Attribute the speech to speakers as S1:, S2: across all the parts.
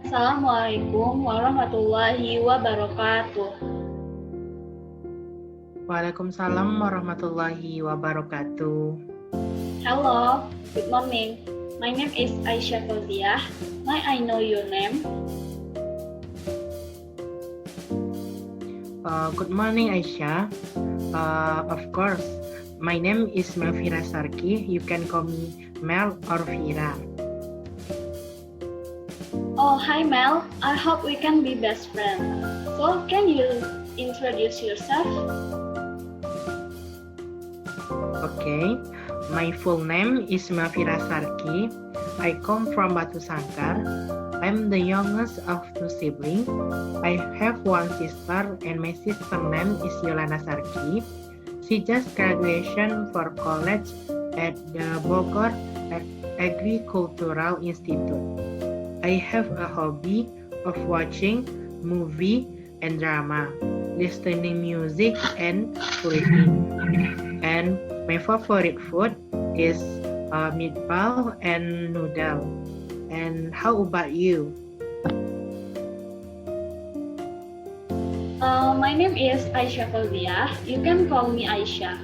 S1: Assalamualaikum warahmatullahi wabarakatuh.
S2: Waalaikumsalam warahmatullahi wabarakatuh.
S1: Hello, good morning. My name is Aisyah Fauziah. May I know your name?
S2: Good morning, Aisyah. Of course, my name is Melfira Sarki. You can call me Mel or Vira.
S1: Oh, hi Mel. I hope we can be best friends. So, can you introduce yourself?
S2: Okay, my full name is Melfira Sarki. I come from Batu Sangkar. I'm the youngest of two siblings. I have one sister and my sister name is Lena Sarki. She just graduation for college at the Bogor Agricultural Institute. I have a hobby of watching movie and drama, listening music and reading. And my favorite food is meatball and noodle. And how about you?
S1: My name is Aisyah Fauziah. You can call me Aisyah.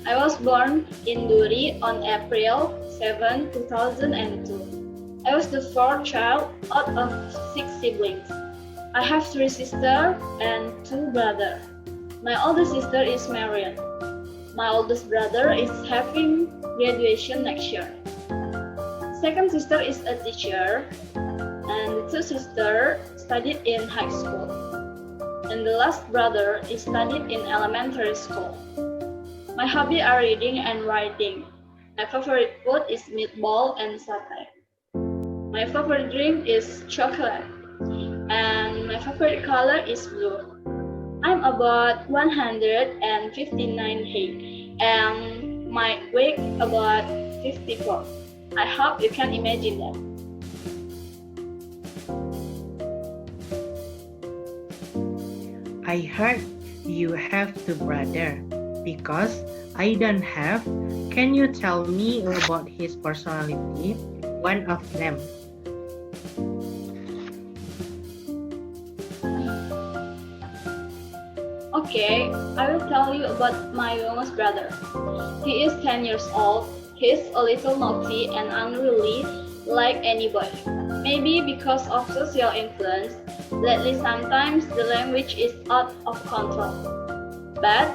S1: I was born in Duri on April 7, 2002. I was the fourth child out of 6 siblings. I have 3 sisters and 2 brothers. My oldest sister is married. My oldest brother is having graduation next year. Second sister is a teacher, and the 2 sisters studied in high school. And the last brother is studied in elementary school. My hobby are reading and writing. My favorite food is meatball and satay. My favorite drink is chocolate. And my favorite color is blue. I'm about 159 height and my weight about 54. I hope you can imagine that.
S2: I heard you have 2 brothers because I don't have. Can you tell me about his personality? One of them.
S1: Okay, I will tell you about my youngest brother. He is 10 years old. He is a little naughty and unruly like anybody. Maybe because of social influence, lately sometimes the language is out of control. But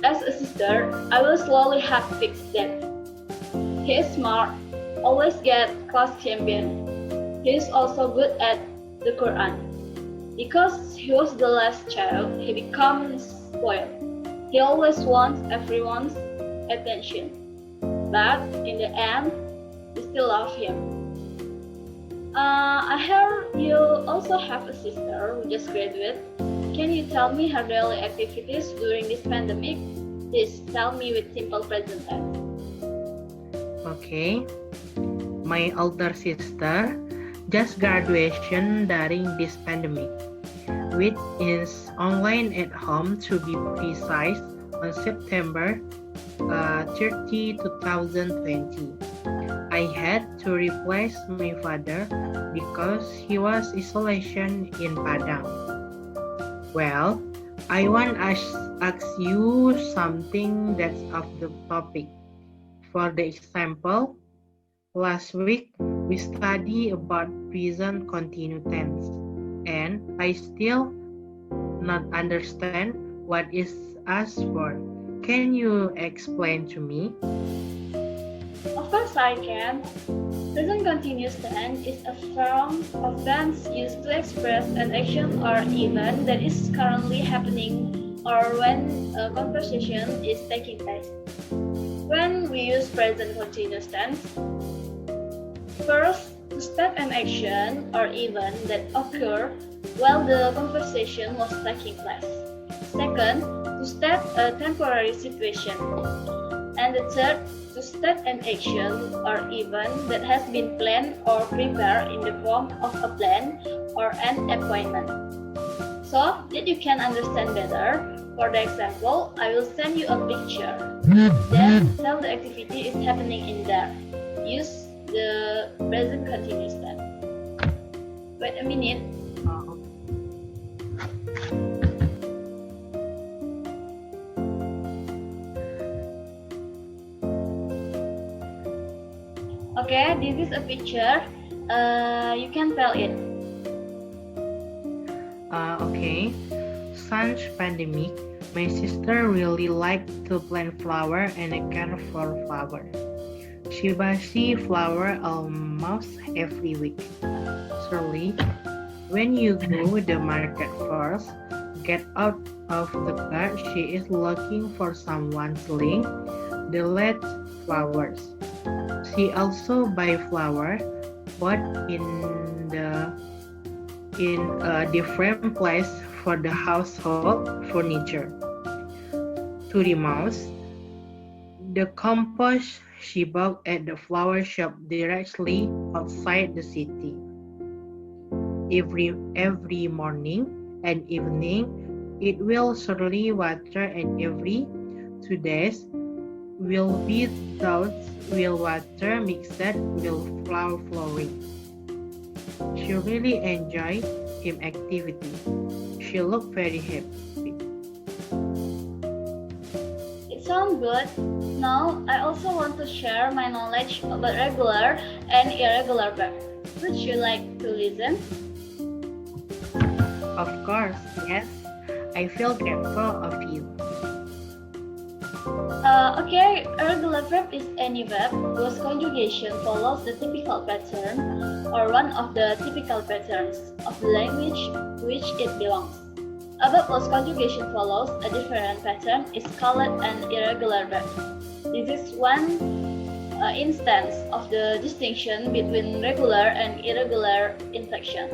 S1: as a sister, I will slowly have to fix that. He is smart, always get class champion. He is also good at the Quran. Because he was the last child, he becomes spoiled. He always wants everyone's attention. But in the end, we still love him. I heard you also have a sister who just graduated. Can you tell me her daily activities during this pandemic? Please tell me with simple present tense.
S2: Okay. My older sister just graduation during this pandemic, which is online at home to be precise on September 30, 2020. I had to replace my father because he was isolation in Padang. Well, I want to ask you something that's off the topic. For the example, last week we studied about present continuous tense, and I still not understand what is asked for. Can you explain to me?
S1: Of course I can. Present continuous tense is a form of tense used to express an action or event that is currently happening or when a conversation is taking place. When we use present continuous tense, first, to state an action or event that occurred while the conversation was taking place. Second, to state a temporary situation. And the third, to state an action or event that has been planned or prepared in the form of a plan or an appointment. So that you can understand better, for the example, I will send you a picture. Then tell the activity is happening in there. Use the present continuous tense. Wait Wait a minute. Okay, this is a picture. You can tell it.
S2: Okay. Since pandemic, my sister really liked to plant flower and care for flower. She buys flower almost every week. Surely, when you go to the market first, get out of the car, she is looking for someone selling the late flowers. She also buy flower, but in a different place for the household furniture. To the mouse, the compost she bought at the flower shop directly outside the city. Every morning and evening, it will surely water, and every 2 days will be thought will water mixed with flower flowering. She really enjoyed him activity. She looked very happy.
S1: It sounds good. Now, I also want to share my knowledge about regular and irregular verbs. Would you like to listen?
S2: Of course, yes. I feel grateful of you.
S1: Okay, irregular verb is any verb whose conjugation follows the typical pattern or one of the typical patterns of the language which it belongs. A verb whose conjugation follows a different pattern is called an irregular verb. This is one instance of the distinction between regular and irregular inflection,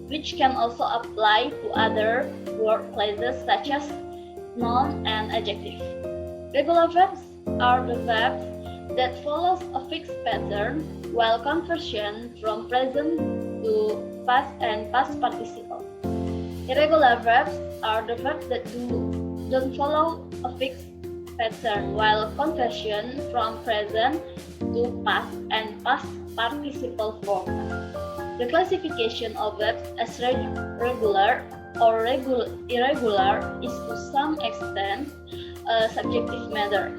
S1: which can also apply to other word phrases such as noun and adjective. Regular verbs are the verbs that follows a fixed pattern, while conversion from present to past and past participle. Irregular verbs are the verbs that don't follow a fixed pattern, while conversion from present to past and past participle form. The classification of verbs as regular or irregular is to some extent a subjective matter.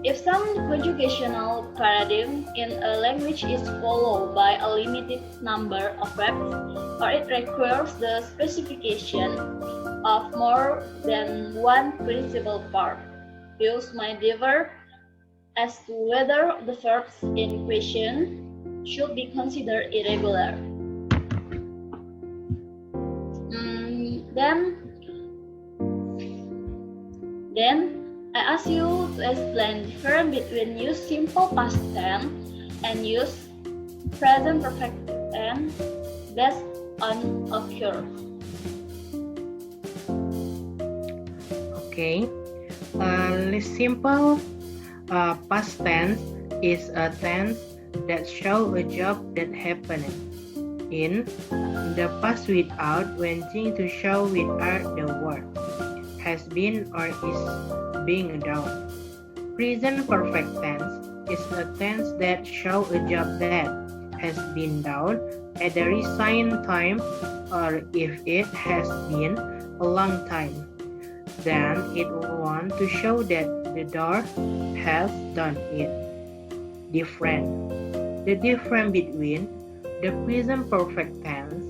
S1: If some conjugational paradigm in a language is followed by a limited number of verbs, or it requires the specification of more than one principal part, views may differ as to whether the verbs in question should be considered irregular. Then I ask you to explain the difference between use simple past tense and use present perfect tense based on occur.
S2: Okay. The simple past tense is a tense that shows a job that happened in the past without wanting to show without the word has been or is being done. Present perfect tense is a tense that shows a job that has been done at the recent time, or if it has been a long time, then it will want to show that the door has done it. The difference between the present perfect tense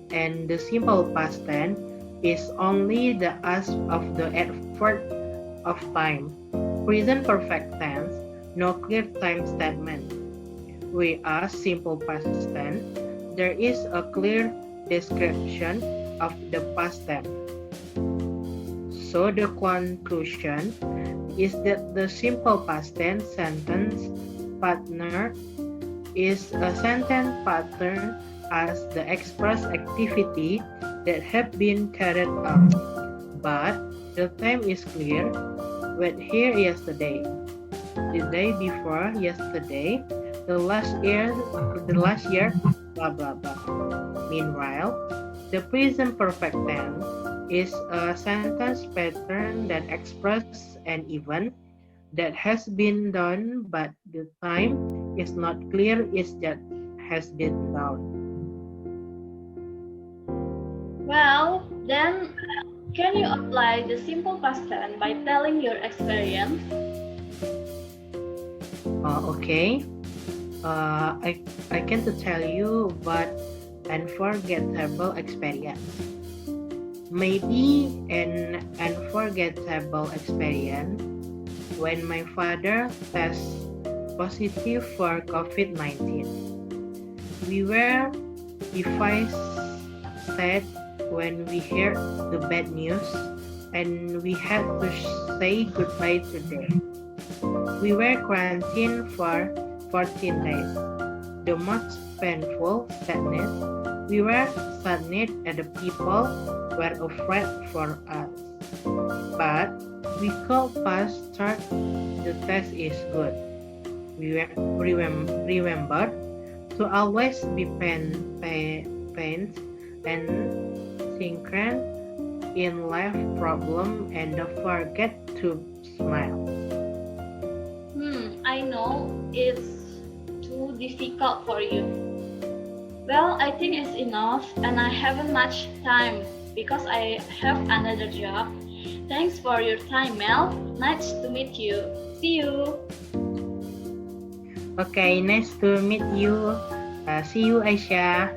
S2: and the simple past tense is only the ask of the effort of time. Present perfect tense, no clear time statement. Whereas simple past tense, there is a clear description of the past tense. So the conclusion is that the simple past tense sentence partner is a sentence pattern as the express activity that have been carried out, but the time is clear. Wait here yesterday, the day before yesterday, the last year, blah blah blah. Meanwhile, the present perfect tense is a sentence pattern that expresses an event that has been done, but the time is not clear is that has been done.
S1: Then, can you apply the simple past tense by telling your experience?
S2: Okay. I can to tell you but unforgettable experience. Maybe an unforgettable experience when my father tested positive for COVID-19. We were devastated when we heard the bad news and we had to say goodbye today. We were quarantined for 14 days. The most painful sadness, we were saddened at the people were afraid for us. But we could pass through. The test is good. We remember to always be patient and synchron in life problem and don't forget to smile.
S1: I know it's too difficult for you. Well, I think it's enough and I haven't much time because I have another job. Thanks for your time, Mel. Nice to meet you. See you.
S2: Okay, nice to meet you. See you, Aisyah.